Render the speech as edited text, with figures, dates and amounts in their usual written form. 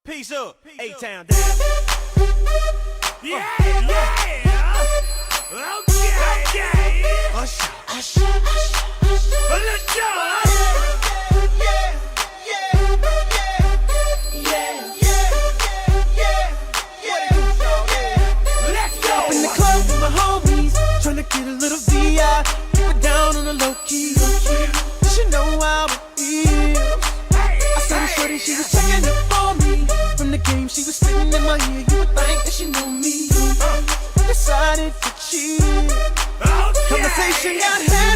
Peace up, A-Town down. Yeah, yeah. Okay. Usher, usher, Let's go. Let's go. In the club with my homies, tryna get a little VI. Keep it down on the low key. She know how it feels. I saw the shorty, she was checking up on me. From the game, she was sitting in my ear. You would think that she knew me. Decided to cheat. Conversation got heavy.